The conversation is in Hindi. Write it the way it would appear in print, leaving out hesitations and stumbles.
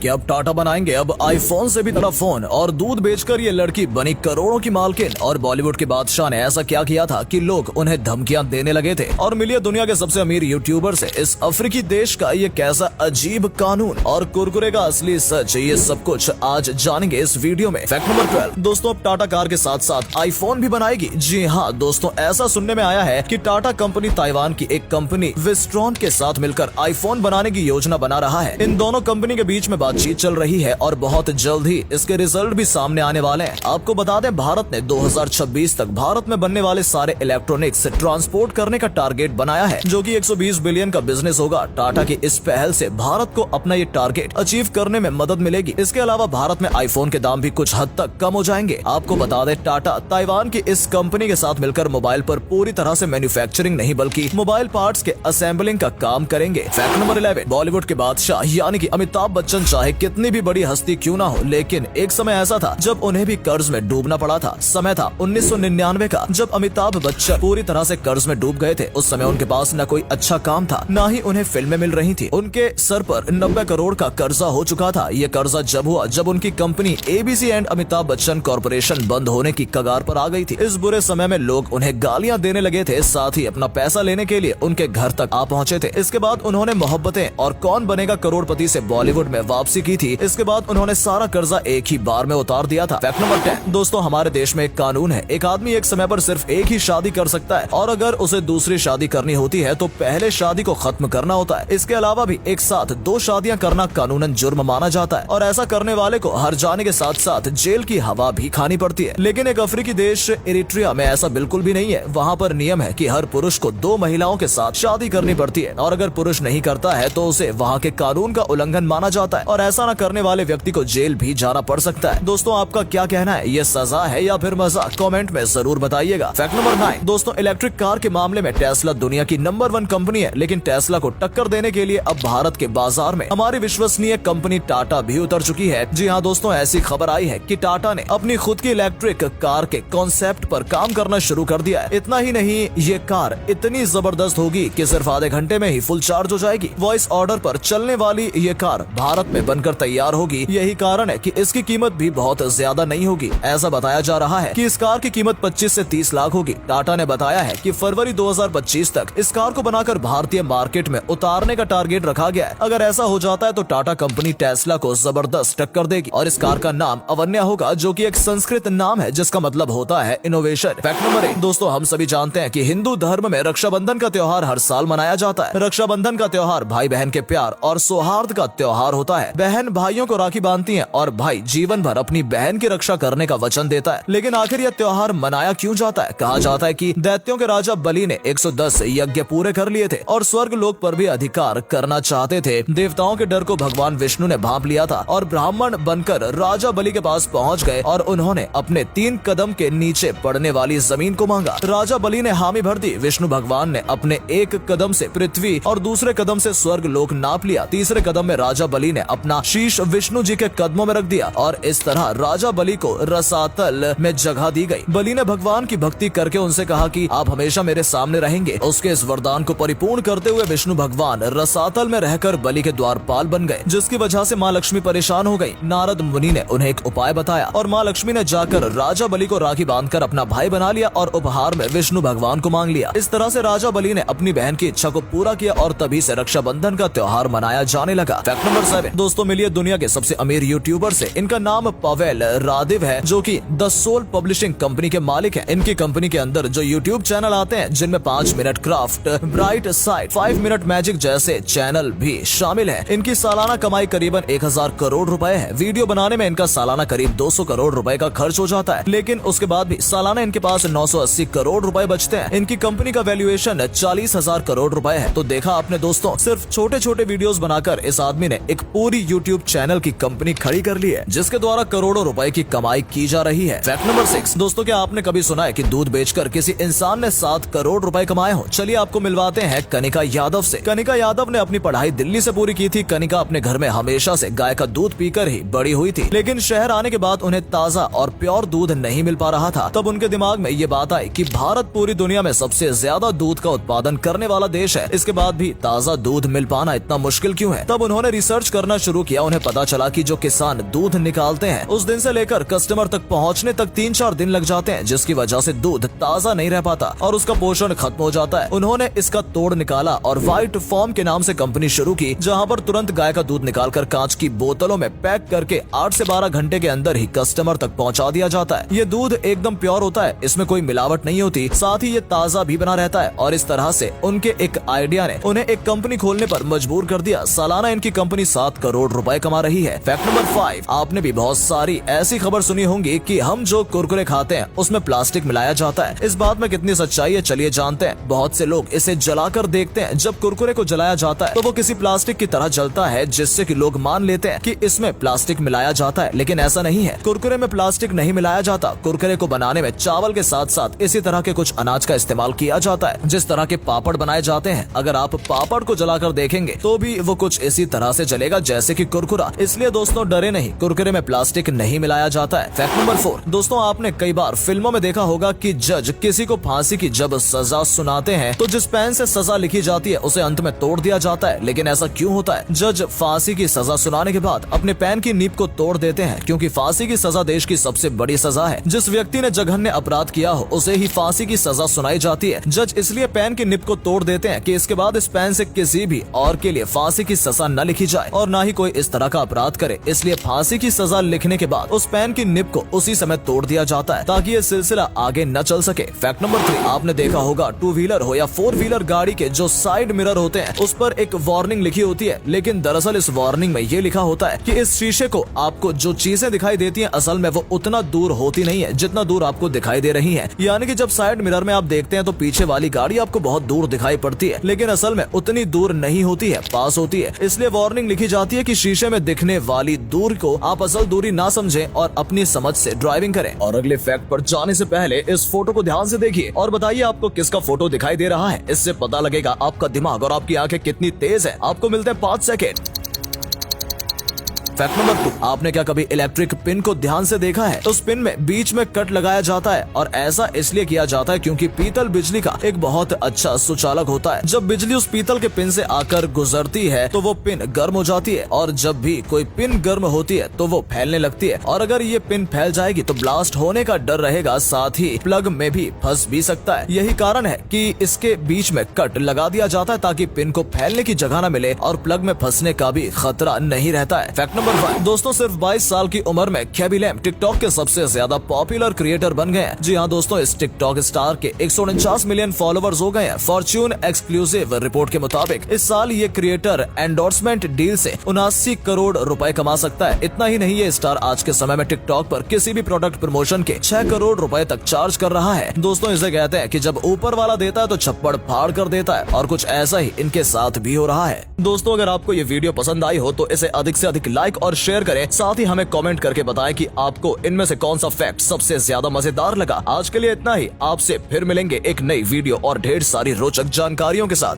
कि अब टाटा बनाएंगे अब आईफोन से भी बड़ा फोन, और दूध बेचकर ये लड़की बनी करोड़ों की मालकिन। और बॉलीवुड के बादशाह ने ऐसा क्या किया था कि लोग उन्हें धमकियां देने लगे थे और मिली दुनिया के सबसे अमीर यूट्यूबर से। इस अफ्रीकी देश का ये कैसा अजीब कानून और कुरकुरे का असली सच, ये सब कुछ आज जानेंगे इस वीडियो में। फैक्ट नंबर 12 दोस्तों, अब टाटा कार के साथ साथ आईफोन भी बनाएगी। जी हाँ दोस्तों, ऐसा सुनने में आया है कि टाटा कंपनी ताइवान की एक कंपनी विस्ट्रॉन के साथ मिलकर आईफोन बनाने की योजना बना रहा है। इन दोनों कंपनी के बीच में बातचीत चल रही है और बहुत जल्द ही इसके रिजल्ट भी सामने आने वाले हैं। आपको बता दें, भारत ने 2026 तक भारत में बनने वाले सारे इलेक्ट्रॉनिक्स ट्रांसपोर्ट करने का टारगेट बनाया है, जो कि 120 बिलियन का बिजनेस होगा। टाटा की इस पहल से भारत को अपना ये टारगेट अचीव करने में मदद मिलेगी। इसके अलावा भारत में आईफोन के दाम भी कुछ हद तक कम हो जाएंगे। आपको बता दें, टाटा ताइवान की इस कंपनी के साथ मिलकर मोबाइल पर पूरी तरह से मैन्युफैक्चरिंग नहीं बल्कि मोबाइल पार्ट्स के असेंबलिंग का काम करेंगे। फैक्ट नंबर 11 बॉलीवुड के बादशाह यानी कि अमिताभ बच्चन चाहे कितनी भी बड़ी हस्ती क्यों ना हो, लेकिन एक समय ऐसा था जब उन्हें भी कर्ज में डूबना पड़ा था। समय था 1999 का, जब अमिताभ बच्चन पूरी तरह से कर्ज में डूब गए थे। उस समय उनके पास न कोई अच्छा काम था, न ही उन्हें फिल्में मिल रही थी। उनके सर पर 90 करोड़ का कर्जा हो चुका था। ये कर्जा जब हुआ जब उनकी company ABC and Amitabh Bachchan corporation बंद होने की कगार पर आ गई थी। इस बुरे समय में लोग उन्हें गालियां देने लगे थे, साथ ही अपना पैसा लेने के लिए उनके घर तक आ पहुंचे थे। इसके बाद उन्होंने मोहब्बतें और कौन बनेगा करोड़पति से बॉलीवुड में वापसी की थी। इसके बाद उन्होंने सारा कर्जा एक ही बार में उतार दिया था। फैक्ट नंबर 10 दोस्तों, हमारे देश में एक कानून है, एक आदमी एक समय पर सिर्फ एक ही शादी कर सकता है, और अगर उसे दूसरी शादी करनी होती है तो पहले शादी को खत्म करना होता है। इसके अलावा भी एक साथ 2 शादियां करना कानूनन जुर्म माना जाता है, और ऐसा करने वाले को हर जाने के साथ साथ जेल की हवा भी खानी पड़ती है। लेकिन एक अफ्रीकी देश इरिट्रिया में ऐसा बिल्कुल भी नहीं है। वहाँ पर नियम है कि हर पुरुष को 2 महिलाओं के साथ शादी करनी पड़ती है, और अगर पुरुष नहीं करता है तो उसे वहाँ के कानून का उल्लंघन माना जाता है, और ऐसा न करने वाले व्यक्ति को जेल भी जाना पड़ सकता है। दोस्तों, आपका क्या कहना है, ये सजा है या फिर मजाक? कमेंट में जरूर बताइएगा। फैक्ट नंबर 9 दोस्तों, इलेक्ट्रिक कार के मामले में टेस्ला दुनिया की नंबर 1 कंपनी है, लेकिन टेस्ला को टक्कर देने के लिए अब भारत के बाजार में हमारी विश्वसनीय कंपनी टाटा भी उतर चुकी है। जी हाँ दोस्तों, ऐसी खबर आई है कि टाटा ने अपनी खुद की इलेक्ट्रिक कार के कॉन्सेप्ट पर काम करना शुरू कर दिया है। इतना ही नहीं, ये कार इतनी जबरदस्त होगी कि सिर्फ आधे घंटे में ही फुल चार्ज हो जाएगी। वॉइस ऑर्डर पर चलने वाली ये कार भारत में बनकर तैयार होगी। यही कारण है कि इसकी कीमत भी बहुत ज्यादा नहीं होगी। ऐसा बताया जा रहा है कि इस कार की कीमत 25 से 30 लाख होगी। टाटा ने बताया है कि फरवरी 2025 तक इस कार को बनाकर भारतीय मार्केट में उतारने का टारगेट रखा गया है। अगर ऐसा हो जाता है तो टाटा कंपनी टेस्ला को जबरदस्त टक्कर देगी, और इस कार का नाम अवन्या होगा, जो कि एक संस्कृत नाम है जिसका मतलब होता है इनोवेशन। फैक्ट नंबर 1 दोस्तों, हम सभी जानते हैं कि हिंदू धर्म में रक्षाबंधन का त्योहार हर साल मनाया जाता है। रक्षाबंधन का त्योहार भाई बहन के प्यार और सौहार्द का त्योहार होता है। बहन भाइयों को राखी बांधती है और भाई जीवन भर अपनी बहन की रक्षा करने का वचन देता है। लेकिन आखिर यह त्योहार मनाया क्यों जाता है? कहा जाता है कि दैत्यों के राजा बलि ने 110 यज्ञ पूरे कर लिए थे और स्वर्ग लोक पर भी अधिकार करना चाहते थे। देवताओं के डर को भगवान विष्णु ने भांप लिया था और ब्राह्मण बनकर राजा बलि के पास पहुंच गए, और उन्होंने अपने 3 कदम के नीचे पड़ने वाली जमीन को मांगा। राजा बलि ने हामी भर दी। विष्णु भगवान ने अपने 1 कदम से पृथ्वी और दूसरे कदम से स्वर्ग लोक नाप लिया। तीसरे कदम में राजा बलि ने अपना शीश विष्णु जी के कदमों में रख दिया, और इस तरह राजा बलि को रसातल में जगह दी गई। बलि ने भगवान की भक्ति करके उनसे कहा कि आप हमेशा मेरे सामने रहेंगे। उसके इस वरदान को परिपूर्ण करते हुए विष्णु भगवान रसातल में रहकर बलि के द्वारपाल बन गए, जिसकी वजह से माँ लक्ष्मी परेशान हो गई। नारद मुनि ने उन्हें एक उपाय बताया और माँ लक्ष्मी ने जाकर राजा बलि को राखी बांधकर अपना भाई बना लिया और उपहार में विष्णु भगवान को मांग लिया। इस तरह से राजा बलि ने अपनी बहन की इच्छा को पूरा किया, और तभी से रक्षाबंधन का त्योहार मनाया जाने लगा। फैक्ट नंबर 7 दोस्तों, मिलिए दुनिया के सबसे अमीर यूट्यूबर से। इनका नाम पावेल रादिव है, जो कि द सोल पब्लिशिंग कंपनी के मालिक हैं। इनकी कंपनी के अंदर जो यूट्यूब चैनल आते हैं, जिनमें 5 minute craft, bright side, 5 minute magic जैसे चैनल भी शामिल है। इनकी सालाना कमाई करीबन 1000 करोड़ रुपए है। वीडियो बनाने में इनका सालाना करीब 200 करोड़ रुपए का खर्च हो जाता है, लेकिन उसके बाद भी सालाना इनके पास 980 करोड़ रुपए बचते हैं। इनकी कंपनी का वैल्यूएशन 40,000 करोड़ रुपए है। तो देखा आपने दोस्तों, सिर्फ छोटे छोटे वीडियोस बनाकर इस आदमी ने एक पूरी यूट्यूब चैनल की कंपनी खड़ी कर ली है, जिसके द्वारा करोड़ों रुपए की कमाई की जा रही है। फैक्ट नंबर 6 दोस्तों, क्या आपने कभी सुना है कि दूध बेचकर किसी इंसान ने 7 करोड़ रुपए कमाए हो? चलिए आपको मिलवाते हैं कनिका यादव से। कनिका यादव ने अपनी पढ़ाई दिल्ली से पूरी की थी। कनिका अपने घर में हमेशा से गाय का दूध पीकर ही बड़ी हुई थी, लेकिन शहर आने के बाद उन्हें ताजा और प्योर दूध नहीं मिल पा रहा था। तब उनके दिमाग में ये बात आई कि भारत पूरी दुनिया में सबसे ज्यादा दूध का उत्पादन करने वाला देश है, इसके बाद भी ताजा दूध मिल पाना इतना मुश्किल क्यों है? तब उन्होंने रिसर्च करना शुरू किया, उन्हें पता चला कि जो किसान दूध निकालते हैं उस दिन से लेकर कस्टमर तक पहुंचने तक 3-4 दिन लग जाते हैं, जिसकी वजह से दूध ताज़ा नहीं रह पाता और उसका पोषण खत्म हो जाता है। उन्होंने इसका तोड़ निकाला और व्हाइट फॉर्म के नाम से कंपनी शुरू की, जहां पर तुरंत गाय का दूध निकालकर कांच की बोतलों में पैक करके 8 से 12 घंटे के अंदर ही कस्टमर तक पहुंचा दिया जाता है। ये दूध एकदम प्योर होता है, इसमें कोई मिलावट नहीं होती, साथ ही ये ताज़ा भी बना रहता है। और इस तरह से उनके एक आइडिया ने उन्हें एक कंपनी खोलने पर मजबूर कर दिया। सालाना इनकी कंपनी 7 करोड़ रुपए कमा रही है। फैक्ट नंबर 5, आपने भी बहुत सारी ऐसी खबर सुनी होंगी कि हम जो कुरकुरे खाते हैं उसमें प्लास्टिक मिलाया जाता है। इस बात में कितनी सच्चाई है चलिए जानते हैं। बहुत से लोग इसे जलाकर देखते हैं। जब कुरकुरे को जलाया जाता है तो वो किसी प्लास्टिक की तरह जलता है, जिससे कि लोग मान लेते हैं कि इसमें प्लास्टिक मिलाया जाता है, लेकिन ऐसा नहीं है। कुरकुरे में प्लास्टिक नहीं मिलाया जाता। कुरकुरे को बनाने में चावल के साथ साथ इसी तरह के कुछ अनाज का इस्तेमाल किया जाता है। जिस तरह के पापड़ बनाए जाते हैं, अगर आप पापड़ को जलाकर देखेंगे तो भी वो कुछ इसी तरह से जलेगा जैसे कि कुरकुरा। इसलिए दोस्तों डरे नहीं, कुरकुरे में प्लास्टिक नहीं मिलाया जाता है। फैक्ट नंबर 4, दोस्तों आपने कई बार फिल्मों में देखा होगा कि जज किसी को फांसी की जब सजा सुनाते हैं तो जिस पेन से सजा लिखी जाती है उसे अंत में तोड़ दिया जाता है। लेकिन ऐसा क्यों होता है? जज फांसी की सजा सुनाने के बाद अपने पेन की नीब को तोड़ देते हैं, क्योंकि फांसी की सजा देश की सबसे बड़ी सजा है। जिस व्यक्ति ने जघन्य अपराध किया हो उसे ही फांसी की सजा सुनाई जाती है। जज इसलिए पेन की निब को तोड़ देते हैं कि इसके बाद इस पेन से किसी भी और के लिए फांसी की सजा न लिखी जाए और न ही कोई इस तरह का अपराध करे। इसलिए फांसी की सजा लिखने के बाद उस पेन की निब को उसी समय तोड़ दिया जाता है ताकि ये सिलसिला आगे न चल सके। फैक्ट नंबर 3, आपने देखा होगा 2 व्हीलर हो या 4 व्हीलर गाड़ी के जो साइड मिरर होते हैं उस पर एक वार्निंग लिखी होती है, लेकिन दरअसल इस वार्निंग में ये लिखा होता है कि इस शीशे को आपको जो चीजें दिखाई देती हैं असल में वो उतना दूर होती नहीं है जितना दूर आपको दिखाई दे रही है। यानी कि जब साइड मिरर में आप देखते हैं तो पीछे वाली गाड़ी आपको बहुत दूर दिखाई पड़ती है, लेकिन असल में उतनी दूर नहीं होती है, पास होती है। इसलिए वार्निंग लिखी जाती है कि शीशे में दिखने वाली दूर को आप असल दूरी ना समझें और अपनी समझ से ड्राइविंग करें। और अगले फैक्ट पर जाने से पहले इस फोटो को ध्यान से देखिए और बताइए आपको किसका फोटो दिखाई दे रहा है। इससे पता लगेगा आपका दिमाग और आपकी आंखें कितनी तेज है। आपको मिलते हैं 5 सेकेंड। फैक्ट नंबर 2, आपने क्या कभी इलेक्ट्रिक पिन को ध्यान से देखा है? उस पिन में बीच में कट लगाया जाता है और ऐसा इसलिए किया जाता है क्योंकि पीतल बिजली का एक बहुत अच्छा सुचालक होता है। जब बिजली उस पीतल के पिन से आकर गुजरती है तो वो पिन गर्म हो जाती है और जब भी कोई पिन गर्म होती है तो वो फैलने लगती है और अगर ये पिन फैल जाएगी तो ब्लास्ट होने का डर रहेगा, साथ ही प्लग में भी फंस भी सकता है। यही कारण है कि इसके बीच में कट लगा दिया जाता है ताकि पिन को फैलने की जगह न मिले और प्लग में फंसने का भी खतरा नहीं रहता है। फैक्ट नंबर 5, दोस्तों सिर्फ 22 साल की उम्र में केबी लैम टिकटॉक के सबसे ज्यादा पॉपुलर क्रिएटर बन गए हैं। जी हाँ दोस्तों, इस टिकटॉक स्टार के 149 मिलियन फॉलोवर्स हो गए हैं। फॉर्च्यून एक्सक्लूसिव रिपोर्ट के मुताबिक इस साल ये क्रिएटर एंडोर्समेंट डील से 79 करोड़ रुपए कमा सकता है। इतना ही नहीं, ये स्टार आज के समय में टिकटॉक पर किसी भी प्रोडक्ट प्रमोशन के 6 करोड़ रुपए तक चार्ज कर रहा है। दोस्तों इसे कहते हैं कि जब ऊपर वाला देता है तो छप्पड़ फाड़ कर देता है और कुछ ऐसा ही इनके साथ भी हो रहा है। दोस्तों अगर आपको ये वीडियो पसंद आई हो तो इसे अधिक से अधिक लाइक और शेयर करें, साथ ही हमें कमेंट करके बताएं कि आपको इनमें से कौन सा फैक्ट सबसे ज्यादा मजेदार लगा। आज के लिए इतना ही, आपसे फिर मिलेंगे एक नई वीडियो और ढेर सारी रोचक जानकारियों के साथ।